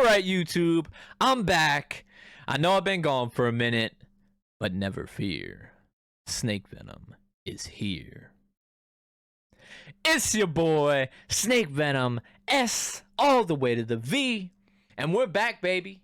Alright, YouTube, I'm back. I know I've been gone for a minute, but never fear. Snake Venom is here. It's your boy, Snake Venom, S all the way to the V, and we're back, baby.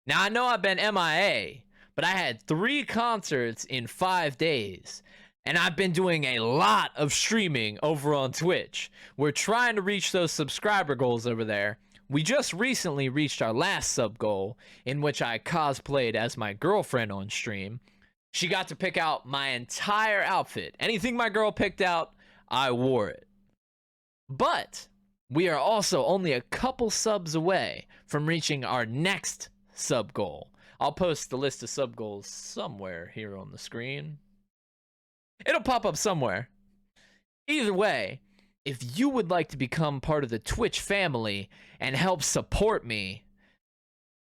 Now, I know I've been MIA, but I had 3 concerts in 5 days, and I've been doing a lot of streaming over on Twitch. We're trying to reach those subscriber goals over there. We just recently reached our last sub goal, in which I cosplayed as my girlfriend on stream. She got to pick out my entire outfit. Anything my girl picked out, I wore it. But we are also only a couple subs away from reaching our next sub goal. I'll post the list of sub goals somewhere here on the screen. It'll pop up somewhere. Either way, if you would like to become part of the Twitch family and help support me,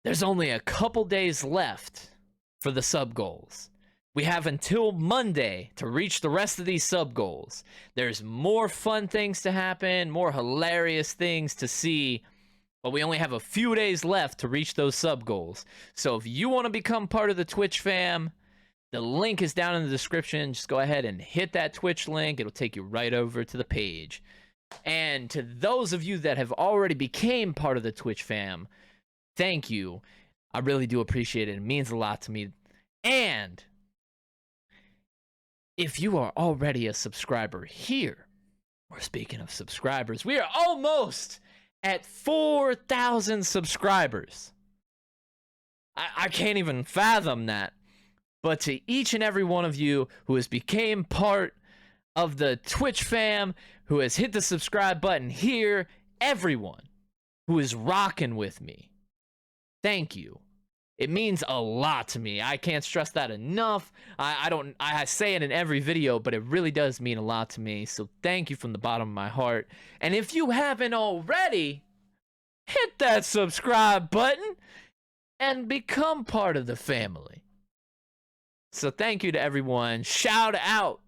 there's only a couple days left for the sub goals. We have until Monday to reach the rest of these sub goals. There's more fun things to happen, more hilarious things to see, but we only have a few days left to reach those sub goals. So if you want to become part of the Twitch fam, the link is down in the description. Just go ahead and hit that Twitch link. It'll take you right over to the page. And to those of you that have already became part of the Twitch fam, thank you. I really do appreciate it. It means a lot to me. And if you are already a subscriber here, or speaking of subscribers, we are almost at 4,000 subscribers. I can't even fathom that. But to each and every one of you who has became part of the Twitch fam, who has hit the subscribe button here, everyone who is rocking with me, thank you. It means a lot to me. I can't stress that enough. I say it in every video, but it really does mean a lot to me. So thank you from the bottom of my heart. And if you haven't already, hit that subscribe button and become part of the family. So thank you to everyone. Shout out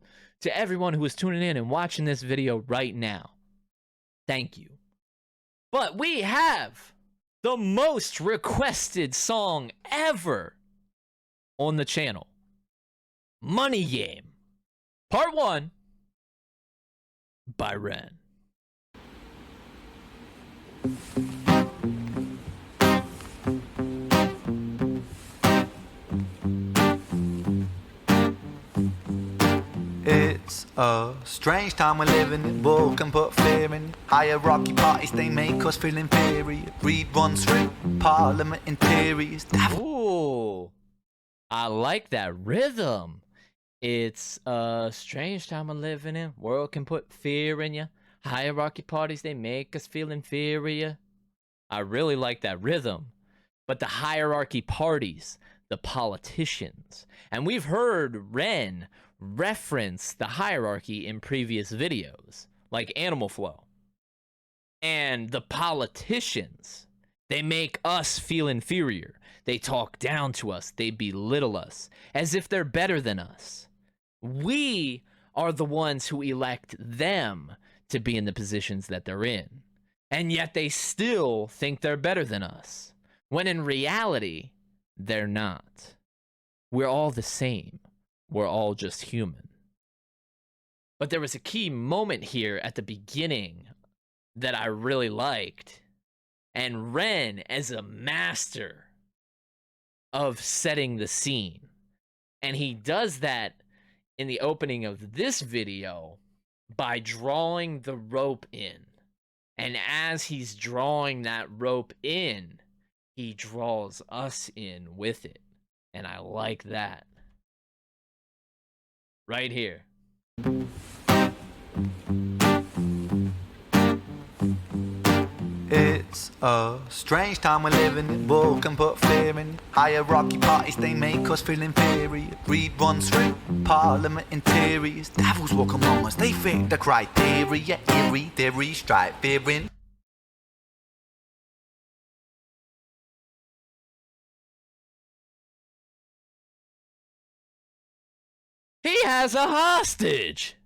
to everyone who is tuning in and watching this video right now. Thank you. But we have the most requested song ever on the channel. Money Game, Part 1 by Ren. It's a strange time we're living in. War can put fear in. Hierarchy parties, they make us feel inferior. Greed runs through parliament in theory. Ooh, I like that rhythm. It's a strange time we're living in. World can put fear in you. Hierarchy parties, they make us feel inferior. I really like that rhythm. But the hierarchy parties, the politicians, and we've heard Ren reference the hierarchy in previous videos, like Animal Flow. And the politicians, they make us feel inferior. They talk down to us. They belittle us as if they're better than us. We are the ones who elect them to be in the positions that they're in. And yet they still think they're better than us, when in reality, they're not. We're all the same. We're all just human. But there was a key moment here at the beginning that I really liked. And Ren, as a master of setting the scene, and he does that in the opening of this video by drawing the rope in. And as he's drawing that rope in, he draws us in with it. And I like that. Right here. It's a strange time we're living in. War can put fear in. Hierarchy parties, they make us feel inferior. Greed runs through parliament in theories. Devils walk among us, they fit the criteria. Eerie theory, stripe fearing. He has a hostage!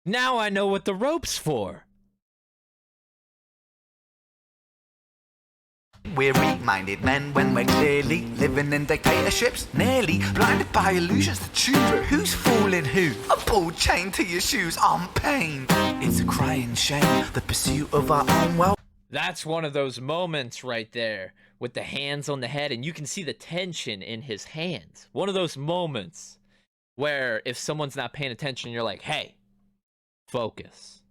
Now I know what the rope's for. Weary-minded men when we're clearly living in dictatorships, nearly blinded by illusions to choose. But who's fooling who? A ball chained to your shoes on pain. It's a crying shame, the pursuit of our own wealth. That's one of those moments right there with the hands on the head, and you can see the tension in his hands. One of those moments where if someone's not paying attention, you're like, hey, focus.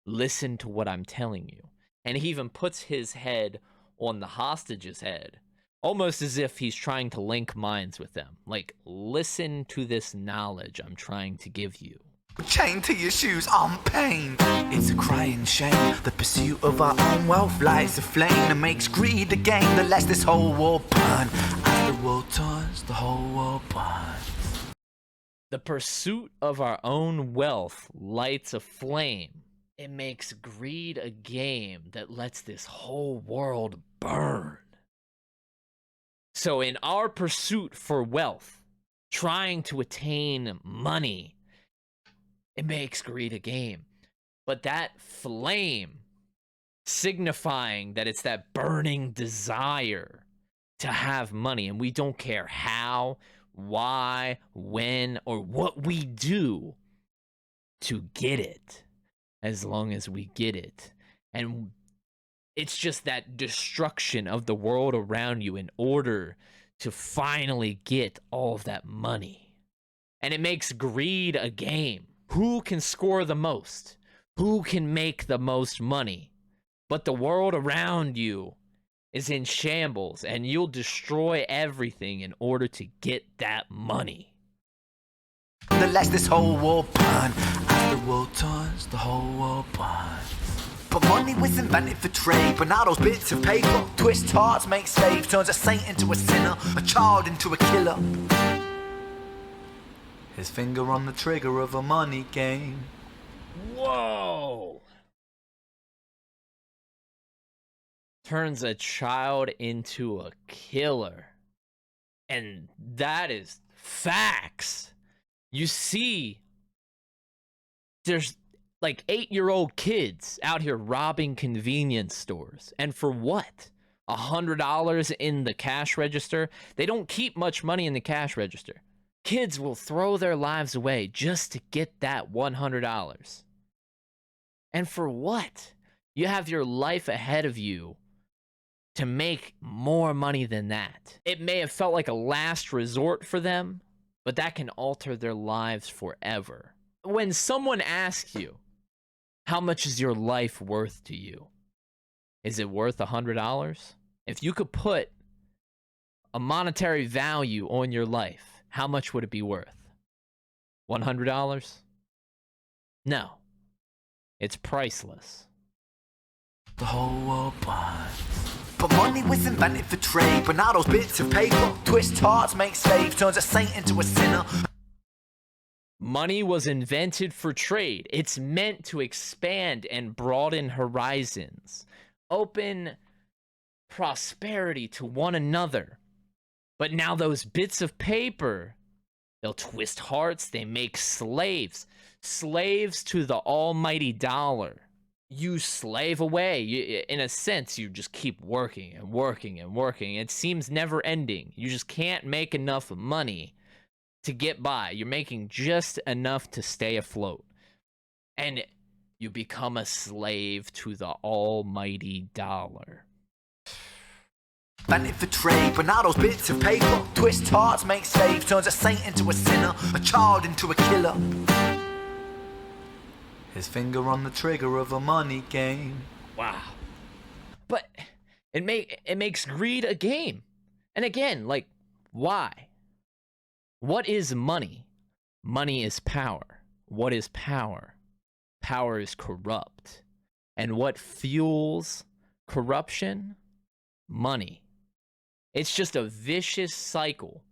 Listen to what I'm telling you. And he even puts his head on the hostage's head, almost as if he's trying to link minds with them. Like, listen to this knowledge I'm trying to give you. Chained to your shoes on pain. It's a crying shame, the pursuit of our own wealth lights a flame that makes greed a game that lets this whole world burn. As the world turns, the whole world burns. The pursuit of our own wealth lights a flame. It makes greed a game that lets this whole world burn. So in our pursuit for wealth, trying to attain money, it makes greed a game. But that flame, signifying that it's that burning desire to have money, and we don't care how, why, when, or what we do to get it, as long as we get it. And it's just that destruction of the world around you in order to finally get all of that money. And it makes greed a game. Who can score the most? Who can make the most money? But the world around you is in shambles, and you'll destroy everything in order to get that money. That lets this whole world burn. As the world turns, the whole world burns. But money was invented for trade, but now those bits of paper twist hearts, make slaves, turns a saint into a sinner, a child into a killer. His finger on the trigger of a money game. Whoa! Turns a child into a killer. And that is facts. You see, there's like 8-year-old kids out here robbing convenience stores. And for what? $100 in the cash register? They don't keep much money in the cash register. Kids will throw their lives away just to get that $100. And for what? You have your life ahead of you to make more money than that. It may have felt like a last resort for them, but that can alter their lives forever. When someone asks you, how much is your life worth to you? Is it worth $100? If you could put a monetary value on your life, how much would it be worth? $100? No. It's priceless. The whole world burns. But money was invented for trade, but now those bits of paper twist hearts, make slaves, turns a saint into a sinner. Money was invented for trade. It's meant to expand and broaden horizons, open prosperity to one another. But now those bits of paper, they'll twist hearts, they make slaves. Slaves to the almighty dollar. You slave away. In a sense, you just keep working and working and working. It seems never ending. You just can't make enough money to get by. You're making just enough to stay afloat. And you become a slave to the almighty dollar. Invented for trade, but now those bits of paper twist hearts, make slaves, turns a saint into a sinner, a child into a killer. His finger on the trigger of a money game. Wow. But it makes greed a game. And again, like, why? What is money? Money is power. What is power? Power is corrupt. And what fuels corruption? Money. It's just a vicious cycle.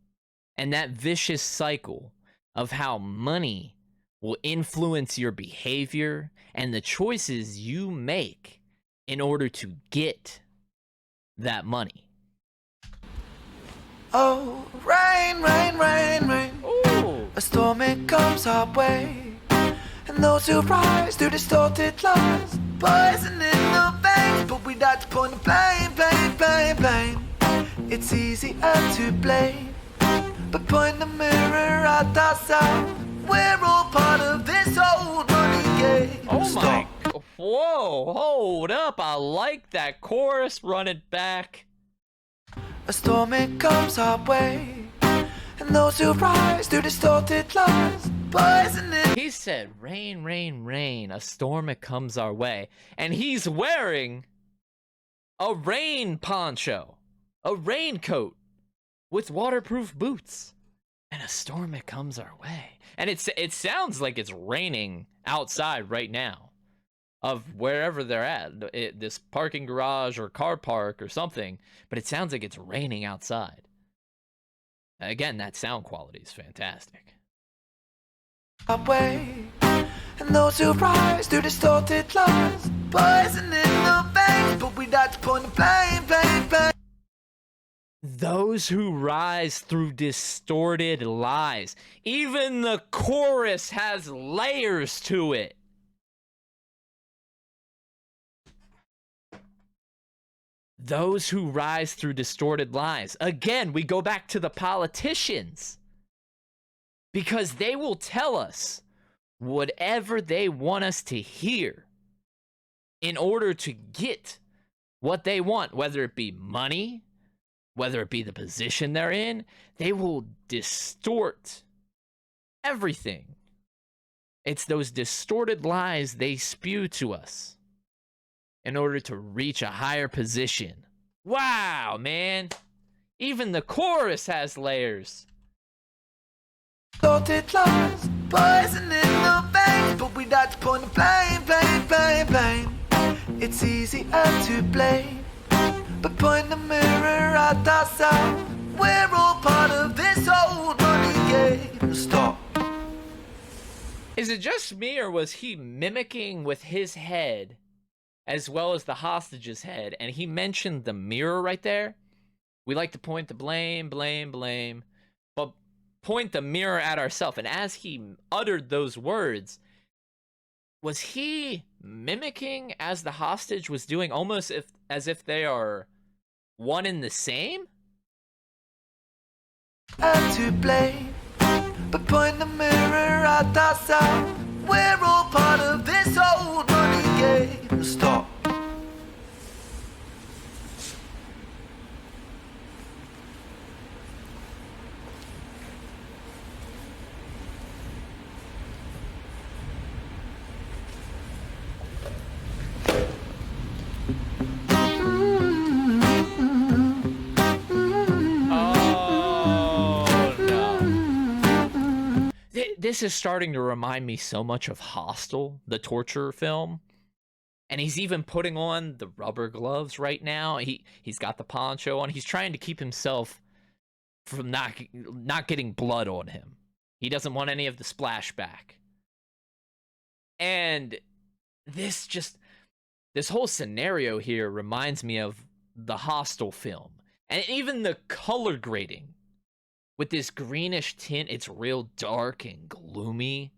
And that vicious cycle of how money will influence your behavior and the choices you make in order to get that money. Oh, rain, rain, rain, rain. Ooh. A storm, it comes our way. And those who rise through distorted lies, poison in the veins, but we die like to point the blame. It's easier to blame, but point the mirror at ourselves. We're all part of this old money game. Oh Stop. my, whoa, hold up. I like that chorus. Run it back. A storm it comes our way, and those who rise through distorted lies, poison it. He said, rain, rain, rain, a storm it comes our way. And he's wearing a rain poncho, a raincoat with waterproof boots. And a storm it comes our way. And it sounds like it's raining outside right now of wherever they're at, this parking garage or car park or something. But it sounds like it's raining outside. Again, that sound quality is fantastic. Away, and those who rise through distorted lies, poison in the veins, but we like to point the blame. Those who rise through distorted lies. Even the chorus has layers to it. Those who rise through distorted lies. Again, we go back to the politicians. Because they will tell us whatever they want us to hear in order to get what they want, whether it be money, whether it be the position they're in. They will distort everything. It's those distorted lies they spew to us in order to reach a higher position. Wow, man. Even the chorus has layers. Distorted lies, poison in the veins, but we like to point the blame. It's easier to blame, but point the mirror at ourselves. We're all part of this old money game. Stop. Is it just me, or was he mimicking with his head as well as the hostage's head? And he mentioned the mirror right there. We like to point the blame, but point the mirror at ourselves. And as he uttered those words, was he mimicking as the hostage was doing, almost as if they are one and the same? To blame, but point the mirror at ourselves. We're all part of this old money game. Stop. This is starting to remind me so much of Hostel, the torture film. And he's even putting on the rubber gloves right now. He's got the poncho on. He's trying to keep himself from not getting blood on him. He doesn't want any of the splashback. And this whole scenario here reminds me of the Hostel film. And even the color grading. With this greenish tint, it's real dark and gloomy.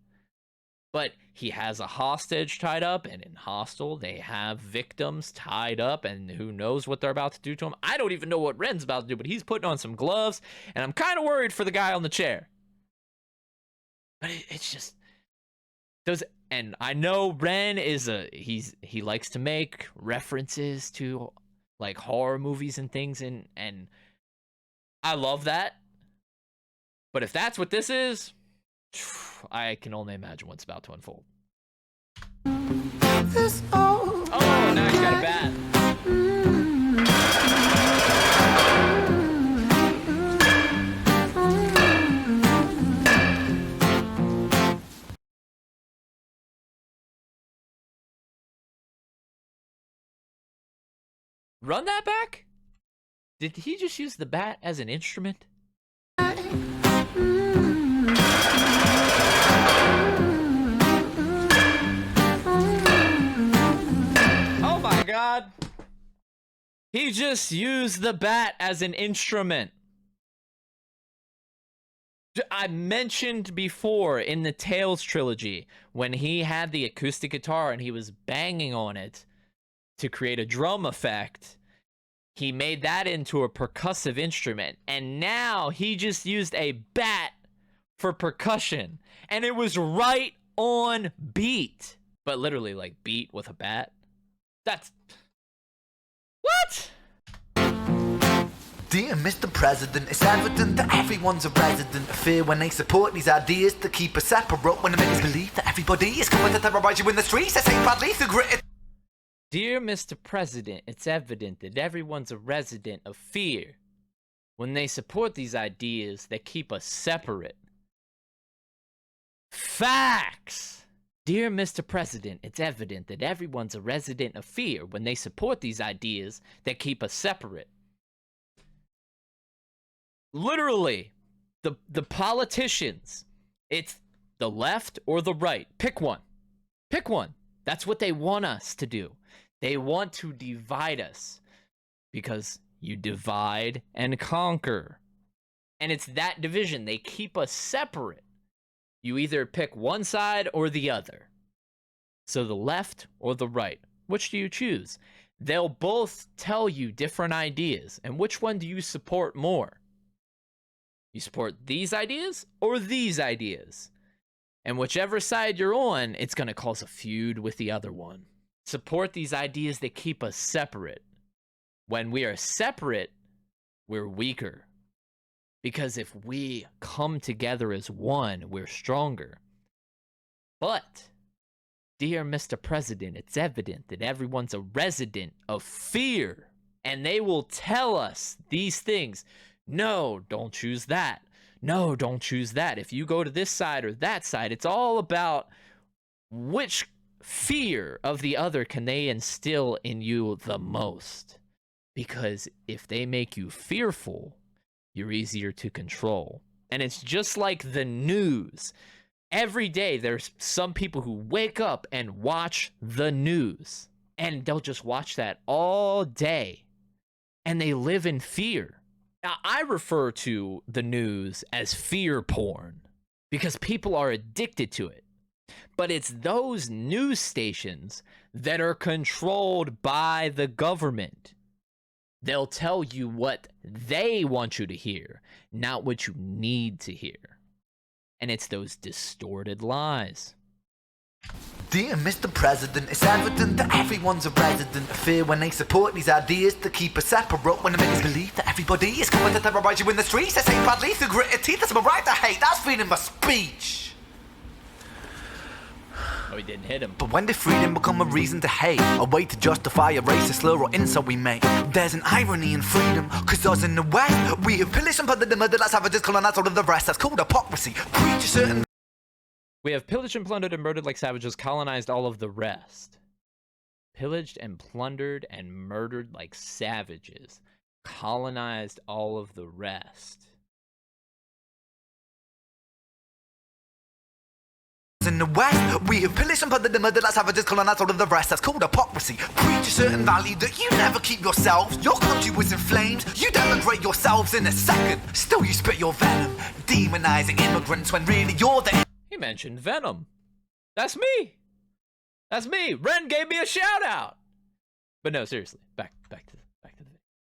But he has a hostage tied up, and in Hostel, they have victims tied up, and who knows what they're about to do to him. I don't even know what Ren's about to do, but he's putting on some gloves, and I'm kind of worried for the guy on the chair. But it's just those, and I know Ren is he likes to make references to like horror movies and things, and I love that. But if that's what this is, I can only imagine what's about to unfold. Oh, now he's got a bat. Run that back? Did he just use the bat as an instrument? Oh my God. He just used the bat as an instrument. I mentioned before in the Tales trilogy when he had the acoustic guitar and he was banging on it to create a drum effect. He made that into a percussive instrument, and now he just used a bat for percussion, and it was right on beat. But literally, like, beat with a bat? That's... What? Dear Mr. President, it's evident that everyone's a resident of fear when they support these ideas to keep us separate. When they make us believe that everybody is coming to terrorize you in the streets, they say proudly through grit. Dear Mr. President, it's evident that everyone's a resident of fear when they support these ideas that keep us separate. Facts! Dear Mr. President, it's evident that everyone's a resident of fear when they support these ideas that keep us separate. Literally, the politicians, it's the left or the right. Pick one. Pick one. That's what they want us to do. They want to divide us because you divide and conquer. And it's that division. They keep us separate. You either pick one side or the other. So the left or the right. Which do you choose? They'll both tell you different ideas. And which one do you support more? You support these ideas or these ideas? And whichever side you're on, it's going to cause a feud with the other one. Support these ideas that keep us separate. When we are separate, we're weaker. Because if we come together as one, we're stronger. But, dear Mr. President, it's evident that everyone's a resident of fear. And they will tell us these things. No, don't choose that. No, don't choose that. If you go to this side or that side, it's all about which fear of the other can they instill in you the most. Because if they make you fearful, you're easier to control. And it's just like the news. Every day, there's some people who wake up and watch the news. And they'll just watch that all day. And they live in fear. Now, I refer to the news as fear porn because people are addicted to it. But it's those news stations that are controlled by the government. They'll tell you what they want you to hear, not what you need to hear. And it's those distorted lies. Dear Mr. President, it's evident that everyone's a resident of fear when they support these ideas to keep us separate. When they make us believe that everybody is coming to terrorize you in the streets, they say proudly through gritted teeth, that's my right to hate, that's freedom of speech. Oh, he didn't hit him. But when did freedom become a reason to hate? A way to justify a racist slur or insult we make? There's an irony in freedom, cause us in the West, we have pillaged and plundered the murdered like savages, colonized all of the rest. That's called hypocrisy. Preach a certain... We have pillaged and plundered and murdered like savages, colonized all of the rest. Pillaged and plundered and murdered like savages, colonized all of the rest. In the West, we have pillaged and plundered the murdered like savages, colonized all of the rest. That's called hypocrisy. Preach a certain value that you never keep yourselves. Your country was in flames, you denigrate yourselves in a second. Still you spit your venom, demonizing immigrants when really you're the... He mentioned Venom. That's me. That's me. Ren gave me a shout out. But no, seriously, back to the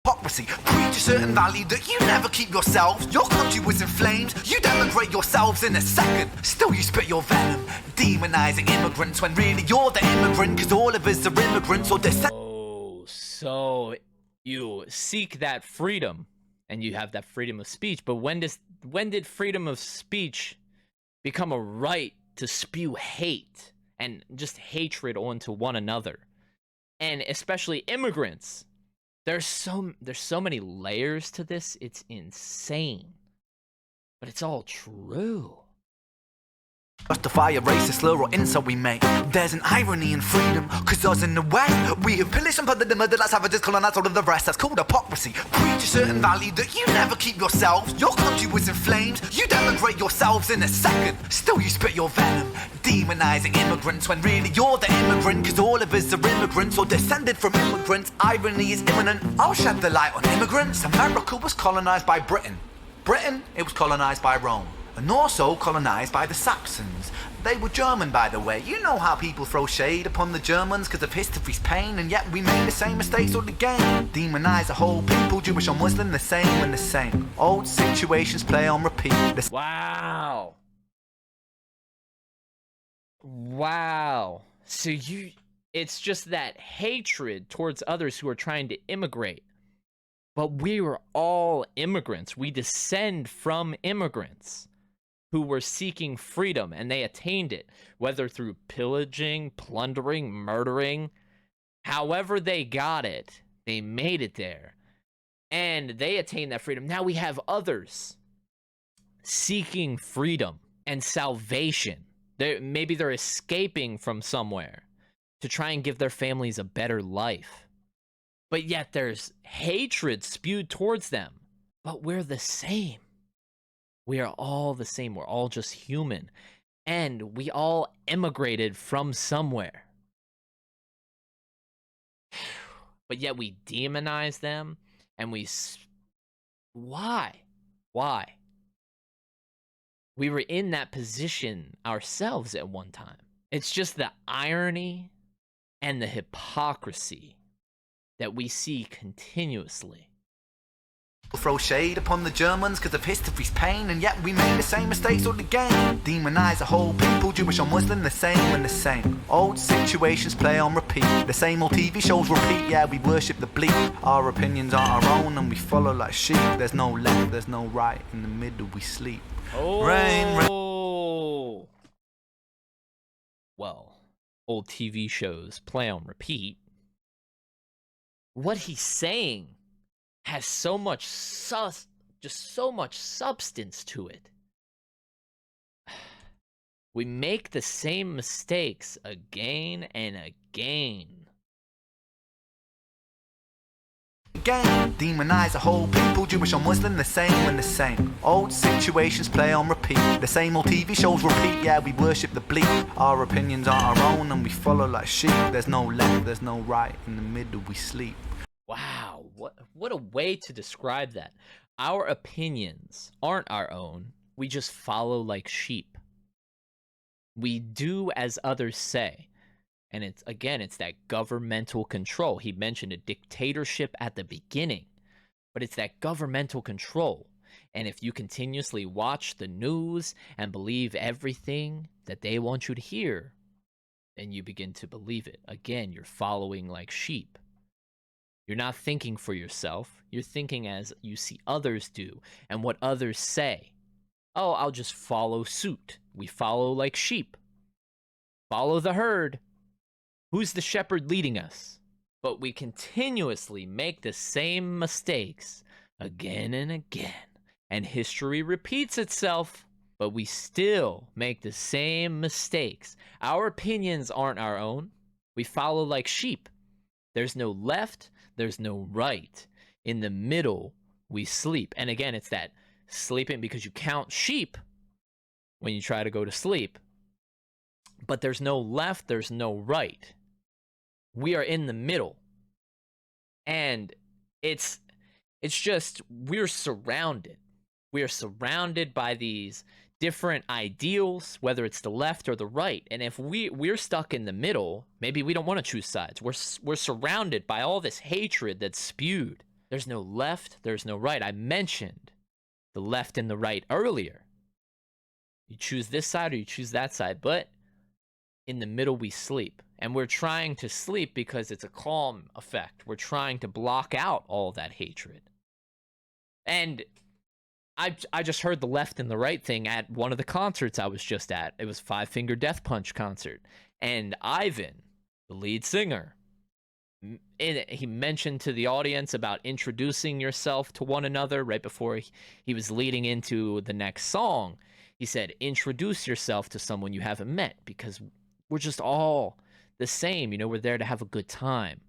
hypocrisy. Preach a certain value that you never keep yourselves. Your country was in flames, you denigrate yourselves in a second. Still you spit your venom, demonizing immigrants when really you're the immigrant, cause all of us are immigrants or descendants. Oh, so you seek that freedom and you have that freedom of speech, but when did freedom of speech become a right to spew hate and just hatred onto one another? And especially immigrants. There's so many layers to this, it's insane. But it's all true. Justify a racist slur or insult we make. There's an irony in freedom, cause us in the West, we have pillaged and plundered the murdered like savages, colonized all of the rest. That's called hypocrisy. Preach a certain value that you never keep yourselves. Your country was in flames, you denigrate yourselves in a second. Still you spit your venom, demonizing immigrants when really you're the immigrant, cause all of us are immigrants or descended from immigrants. Irony is imminent. I'll shed the light on immigrants. America was colonized by Britain. Britain, it was colonized by Rome. and also colonised by the Saxons. They were German, by the way. You know how people throw shade upon the Germans because of history's pain, and yet we made the same mistakes all again. Demonise a whole people, Jewish or Muslim, the same and the same. Old situations play on repeat. Wow. Wow. So it's just that hatred towards others who are trying to immigrate. But we were all immigrants. We descend from immigrants who were seeking freedom, and they attained it, whether through pillaging, plundering, murdering. However they got it, they made it there. And they attained that freedom. Now we have others seeking freedom and salvation. Maybe they're escaping from somewhere to try and give their families a better life. But yet there's hatred spewed towards them. But we're the same. We are all the same. We're all just human. And we all immigrated from somewhere. But yet we demonize them and why? Why? We were in that position ourselves at one time. It's just the irony and the hypocrisy that we see continuously. Throw shade upon the Germans because of history's pain, and yet we made the same mistakes all again. Demonise a whole people, Jewish or Muslim, the same and the same. Old situations play on repeat. The same old TV shows repeat. Yeah, we worship the bleak. Our opinions are our own and we follow like sheep. There's no left, there's no right. In the middle we sleep. Rain. Well, old TV shows play on repeat. What he's saying has so much so much substance to it. We make the same mistakes again and again. Demonise a whole people, Jewish or Muslim, the same and the same. Old situations play on repeat. The same old TV shows repeat. Yeah, we worship the bleak. Our opinions are our own and we follow like sheep. There's no left, there's no right. In the middle we sleep. Wow, what a way to describe that. Our opinions aren't our own. We just follow like sheep. We do as others say. And it's that governmental control. He mentioned a dictatorship at the beginning, but it's that governmental control. And if you continuously watch the news and believe everything that they want you to hear, then you begin to believe it. Again, you're following like sheep. You're not thinking for yourself. You're thinking as you see others do and what others say. Oh, I'll just follow suit. We follow like sheep. Follow the herd. Who's the shepherd leading us? But we continuously make the same mistakes again and again. And history repeats itself, but we still make the same mistakes. Our opinions aren't our own. We follow like sheep. There's no left, there's no right. In the middle, we sleep. And again, it's that sleeping because you count sheep when you try to go to sleep. But there's no left, there's no right. We are in the middle. And it's just, we're surrounded. We are surrounded by these different ideals, whether it's the left or the right. And if we're stuck in the middle, maybe we don't want to choose sides. We're surrounded by all this hatred that's spewed. There's no left, there's no right. I mentioned the left and the right earlier. You choose this side or you choose that side, but in the middle we sleep. And we're trying to sleep because it's a calm effect. We're trying to block out all that hatred. And I just heard the left and the right thing at one of the concerts I was just at. It was Five Finger Death Punch concert. And Ivan, the lead singer, he mentioned to the audience about introducing yourself to one another right before he was leading into the next song. He said, introduce yourself to someone you haven't met because we're just all the same. You know, we're there to have a good time.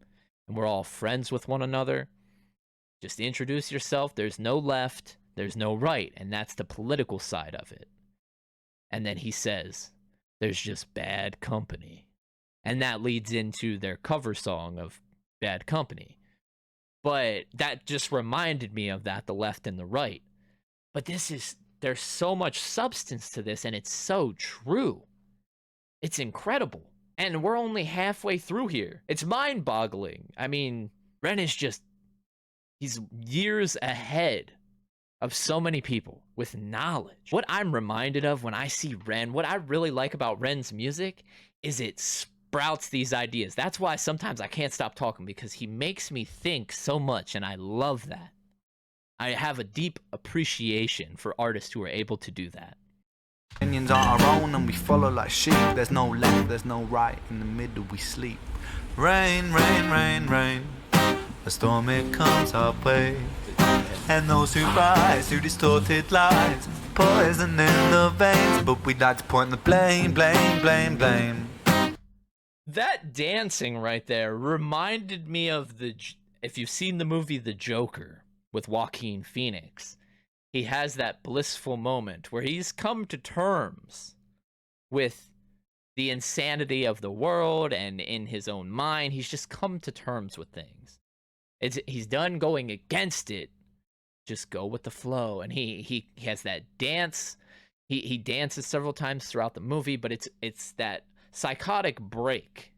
And we're all friends with one another. Just introduce yourself. There's no left. There's no right. And that's the political side of it. And then he says, there's just bad company. And that leads into their cover song of Bad Company. But that just reminded me of that, the left and the right. But this is there's so much substance to this, and it's so true. It's incredible. And we're only halfway through here. It's mind-boggling. I mean, Ren is just, he's years ahead of so many people with knowledge. What I'm reminded of when I see Ren, what I really like about Ren's music is it sprouts these ideas. That's why sometimes I can't stop talking, because he makes me think so much, and I love that. I have a deep appreciation for artists who are able to do that. Opinions are our own and we follow like sheep. There's no left, there's no right, in the middle we sleep. Rain, rain, rain, rain, a storm it comes our way. And those who rise through distorted lies, poison in the veins, but we'd like to point the blame, blame, blame, blame. That dancing right there reminded me of if you've seen the movie The Joker with Joaquin Phoenix, he has that blissful moment where he's come to terms with the insanity of the world, and in his own mind, he's just come to terms with things. He's done going against it. Just go with the flow. And he has that dance. He dances several times throughout the movie, but it's that psychotic break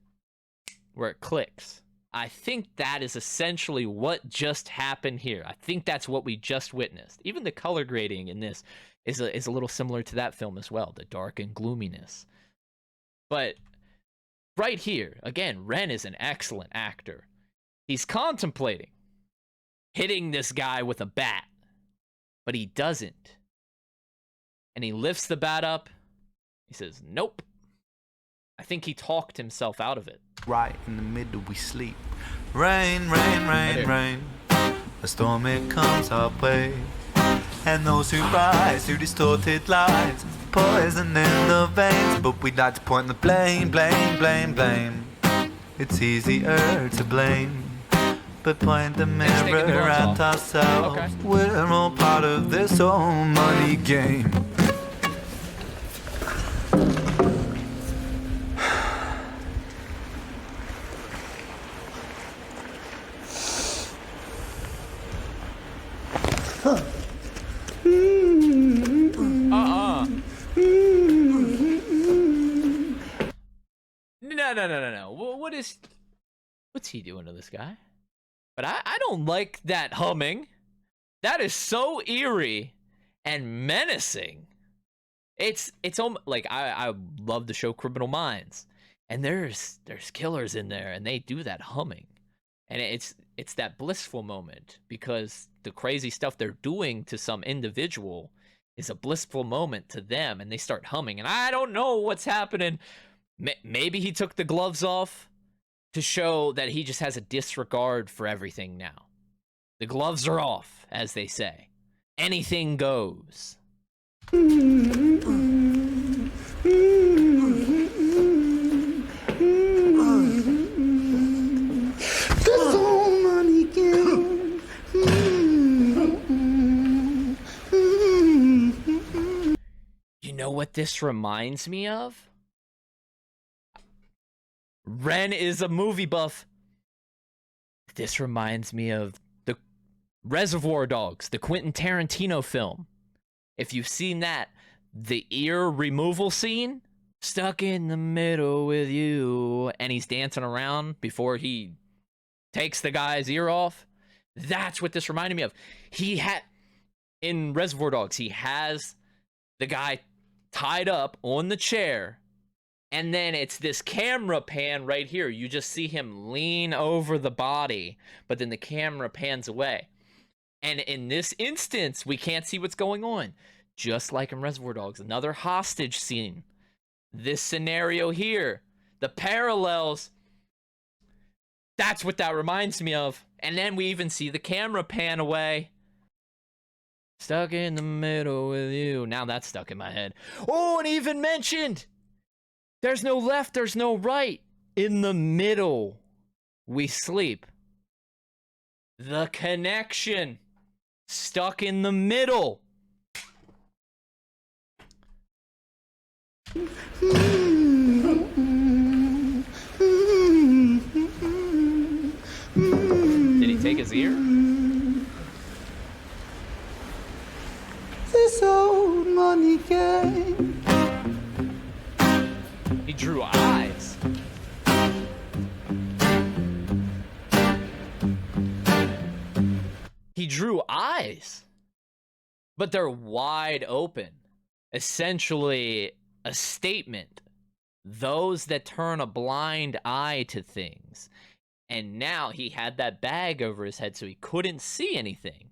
where it clicks. I think that is essentially what just happened here. I think that's what we just witnessed. Even the color grading in this is a little similar to that film as well, the dark and gloominess. But right here, again, Ren is an excellent actor. He's contemplating hitting this guy with a bat, but he doesn't. And he lifts the bat up. He says, nope. I think he talked himself out of it. Right in the middle we sleep. Rain, rain, rain, rain, a storm it comes our way. And those who rise through distorted lies, poison in the veins, but we'd like to point the blame, blame, blame, blame. It's easier to blame, but point the mirror at ourselves. Okay. We're all part of this whole money game. No. What's he doing to this guy? But I don't like that humming. That is so eerie and menacing. It's like I love the show Criminal Minds, and there's killers in there, and they do that humming, and it's that blissful moment, because the crazy stuff they're doing to some individual is a blissful moment to them, and they start humming, and I don't know what's happening. Maybe he took the gloves off to show that he just has a disregard for everything now. The gloves are off, as they say. Anything goes. You know what this reminds me of? Ren is a movie buff. This reminds me of the Reservoir Dogs, the Quentin Tarantino film. If you've seen that, the ear removal scene, stuck in the middle with you, and he's dancing around before he takes the guy's ear off. That's what this reminded me of. In Reservoir Dogs, he has the guy tied up on the chair, and then it's this camera pan right here. You just see him lean over the body, but then the camera pans away. And in this instance, we can't see what's going on. Just like in Reservoir Dogs, another hostage scene. This scenario here, the parallels, that's what that reminds me of. And then we even see the camera pan away. Stuck in the middle with you. Now that's stuck in my head. Oh, and even mentioned, there's no left, there's no right. In the middle, we sleep. The connection. Stuck in the middle. Did he take his ear? This old Ren-Money game. He drew eyes. He drew eyes. But they're wide open. Essentially, a statement. Those that turn a blind eye to things. And now he had that bag over his head so he couldn't see anything.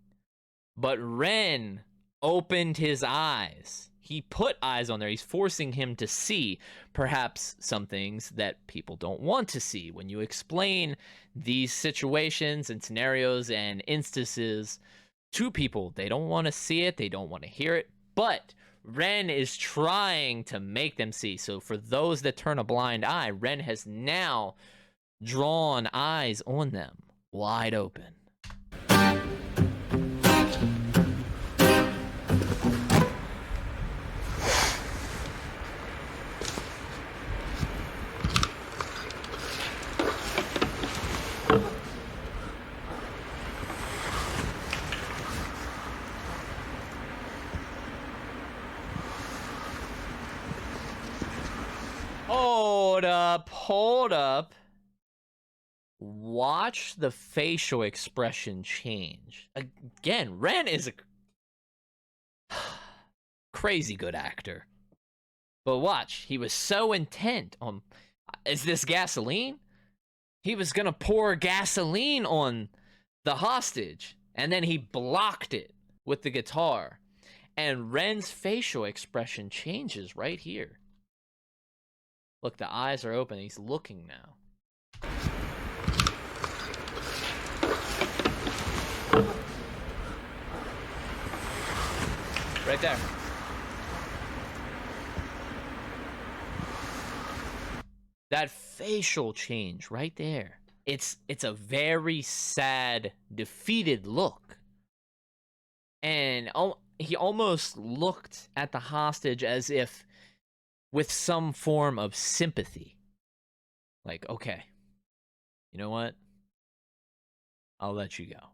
But Ren opened his eyes. He put eyes on there. He's forcing him to see perhaps some things that people don't want to see. When you explain these situations and scenarios and instances to people, they don't want to see it. They don't want to hear it. But Ren is trying to make them see. So for those that turn a blind eye, Ren has now drawn eyes on them, wide open. Hold up. Watch the facial expression change. Again, Ren is a crazy good actor. But watch, he was so intent on, is this gasoline? He was gonna pour gasoline on the hostage, and then he blocked it with the guitar. And Ren's facial expression changes right here. Look, the eyes are open. He's looking now. Right there. That facial change right there. It's a very sad, defeated look. And he almost looked at the hostage as if with some form of sympathy. Like, okay, you know what? I'll let you go.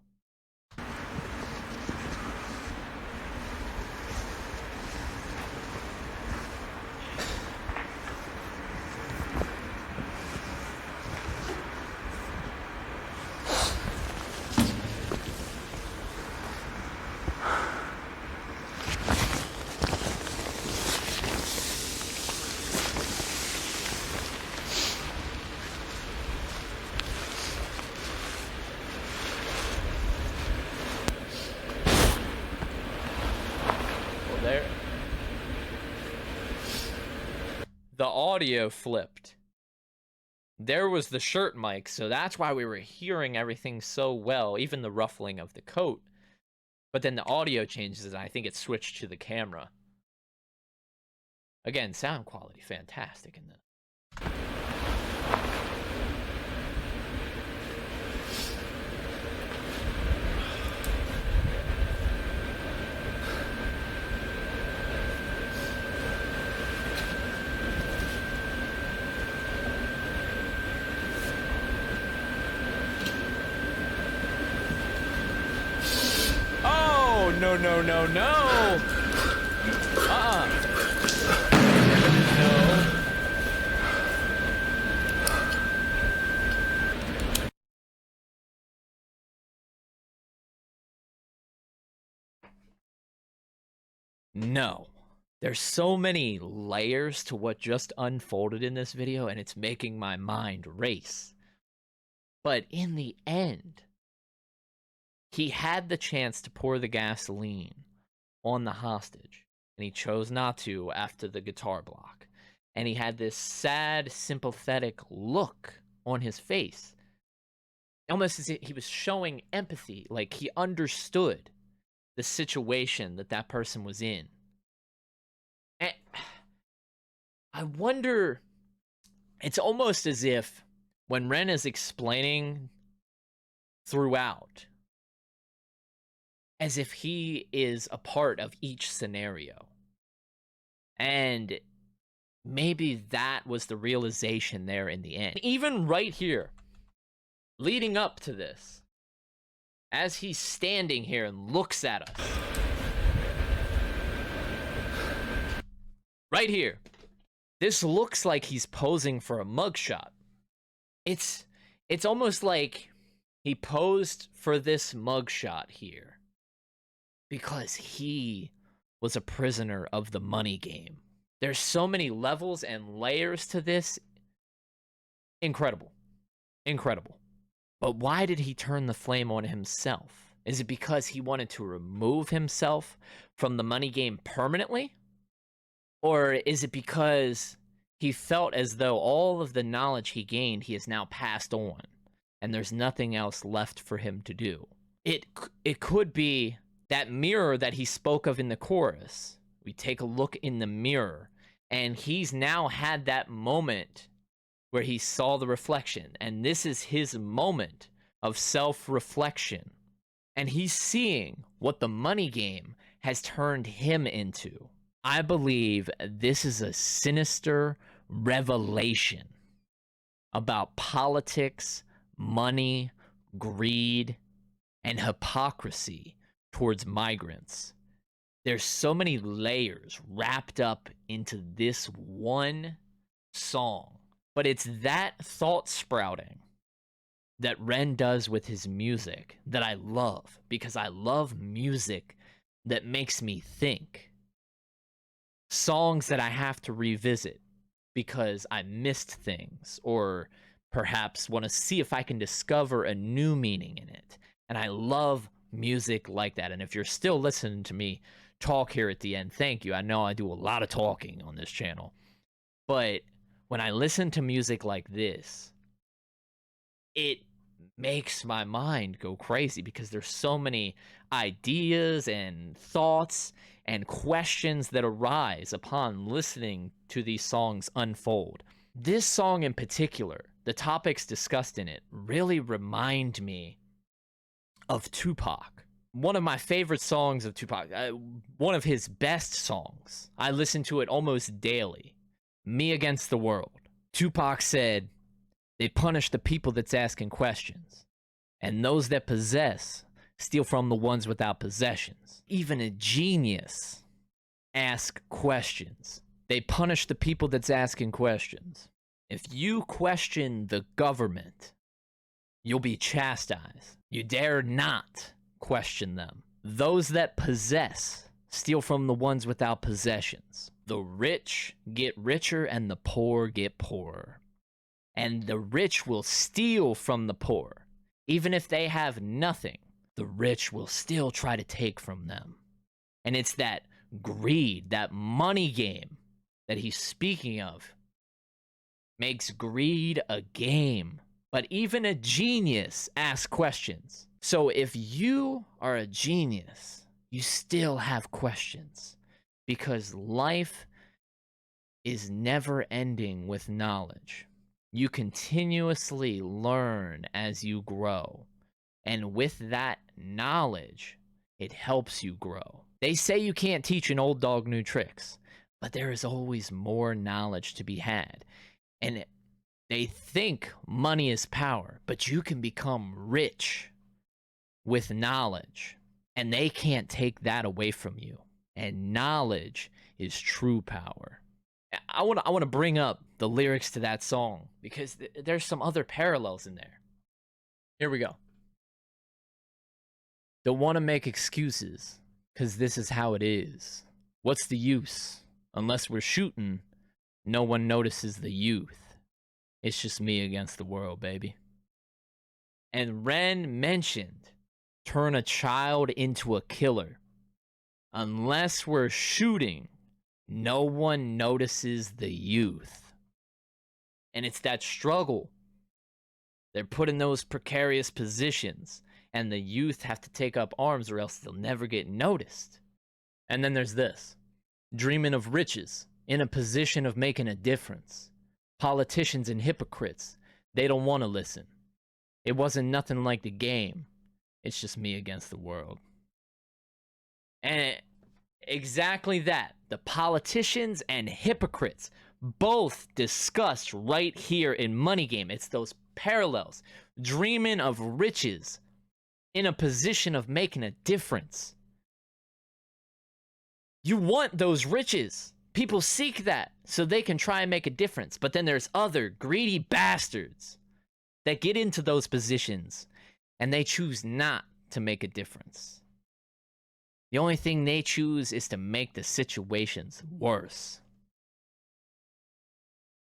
The audio flipped. There was the shirt mic, so that's why we were hearing everything so well, even the ruffling of the coat. But then the audio changes, and I think it switched to the camera. Again, sound quality fantastic in this. No, no, no, no. No. No. There's so many layers to what just unfolded in this video, and it's making my mind race. But in the end, he had the chance to pour the gasoline on the hostage, and he chose not to after the guitar block. And he had this sad, sympathetic look on his face. Almost as if he was showing empathy, like he understood the situation that that person was in. And I wonder, it's almost as if when Ren is explaining throughout, as if he is a part of each scenario. And maybe that was the realization there in the end. Even right here, leading up to this, as he's standing here and looks at us, right here. This looks like he's posing for a mugshot. It's almost like he posed for this mugshot here because he was a prisoner of the money game. There's so many levels and layers to this. Incredible. Incredible. But why did he turn the flame on himself? Is it because he wanted to remove himself from the money game permanently? Or is it because he felt as though all of the knowledge he gained, he has now passed on, and there's nothing else left for him to do? It could be that mirror that he spoke of in the chorus. We take a look in the mirror, and he's now had that moment where he saw the reflection, and this is his moment of self-reflection. And he's seeing what the money game has turned him into. I believe this is a sinister revelation about politics, money, greed, and hypocrisy towards migrants. There's so many layers wrapped up into this one song. But it's that thought sprouting that Ren does with his music that I love, because I love music that makes me think. Songs that I have to revisit because I missed things, or perhaps want to see if I can discover a new meaning in it. And I love music like that. And if you're still listening to me talk here at the end, thank you. I know I do a lot of talking on this channel. But when I listen to music like this, it makes my mind go crazy because there's so many ideas and thoughts and questions that arise upon listening to these songs unfold. This song in particular, the topics discussed in it, really remind me of Tupac. One of my favorite songs of Tupac, one of his best songs. I listen to it almost daily. Me Against the World. Tupac said, "They punish the people that's asking questions, and those that possess steal from the ones without possessions. Even a genius asks questions. They punish the people that's asking questions. If you question the government, you'll be chastised. You dare not question them. Those that possess steal from the ones without possessions. The rich get richer and the poor get poorer. And the rich will steal from the poor. Even if they have nothing, the rich will still try to take from them." And it's that greed, that money game that he's speaking of, makes greed a game. But even a genius asks questions. So if you are a genius, you still have questions, because life is never ending with knowledge. You continuously learn as you grow, and with that knowledge, it helps you grow. They say you can't teach an old dog new tricks, but there is always more knowledge to be had. And they think money is power, but you can become rich with knowledge, and they can't take that away from you. And knowledge is true power. I want to bring up the lyrics to that song because there's some other parallels in there. Here we go. Don't want to make excuses, because this is how it is. What's the use? Unless we're shooting, no one notices the youth. It's just me against the world, baby. And Ren mentioned, turn a child into a killer. Unless we're shooting, no one notices the youth. And it's that struggle. They're put in those precarious positions, and the youth have to take up arms or else they'll never get noticed. And then there's this. Dreaming of riches, in a position of making a difference. Politicians and hypocrites, they don't want to listen. It wasn't nothing like the game. It's just me against the world. And exactly that. The politicians and hypocrites, both discussed right here in Money Game. It's those parallels. Dreaming of riches in a position of making a difference. You want those riches. People seek that so they can try and make a difference. But then there's other greedy bastards that get into those positions and they choose not to make a difference. The only thing they choose is to make the situations worse.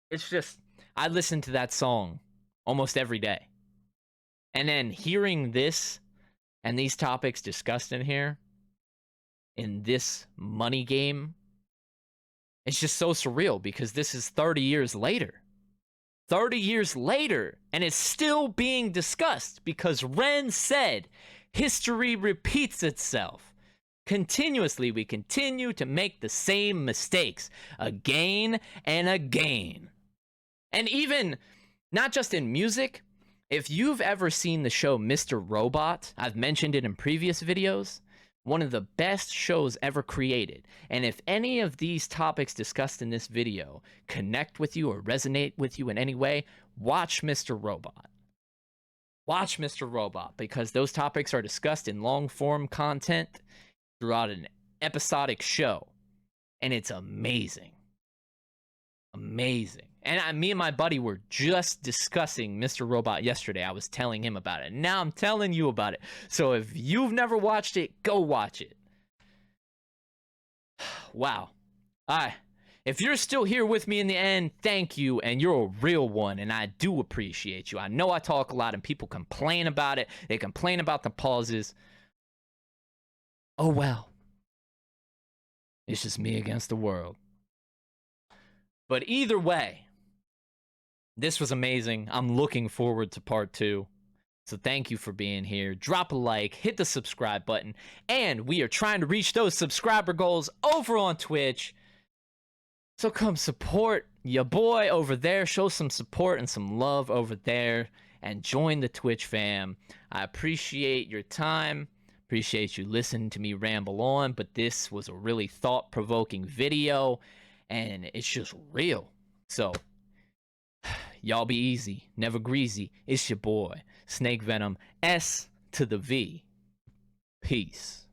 It's just, I listen to that song almost every day. And then hearing this and these topics discussed in here, in this money game, it's just so surreal because this is 30 years later. 30 years later, and it's still being discussed because Ren said history repeats itself. Continuously, we continue to make the same mistakes again and again. And even, not just in music, if you've ever seen the show Mr. Robot, I've mentioned it in previous videos, one of the best shows ever created. And if any of these topics discussed in this video connect with you or resonate with you in any way, watch Mr. Robot. Watch Mr. Robot, because those topics are discussed in long-form content throughout an episodic show. And it's amazing. Amazing. And me and my buddy were just discussing Mr. Robot yesterday. I was telling him about it. Now I'm telling you about it. So if you've never watched it, go watch it. Wow. If you're still here with me in the end, thank you. And you're a real one. And I do appreciate you. I know I talk a lot and people complain about it. They complain about the pauses. Oh, well. It's just me against the world. But either way, this was amazing. I'm looking forward to part 2. So thank you for being here. Drop a like, hit the subscribe button, and we are trying to reach those subscriber goals over on Twitch. So come support your boy over there. Show some support and some love over there, and join the Twitch fam. I appreciate your time. Appreciate you listening to me ramble on, but this was a really thought-provoking video, and it's just real. So, y'all be easy, never greasy. It's your boy, Snake Venom, S to the V. Peace.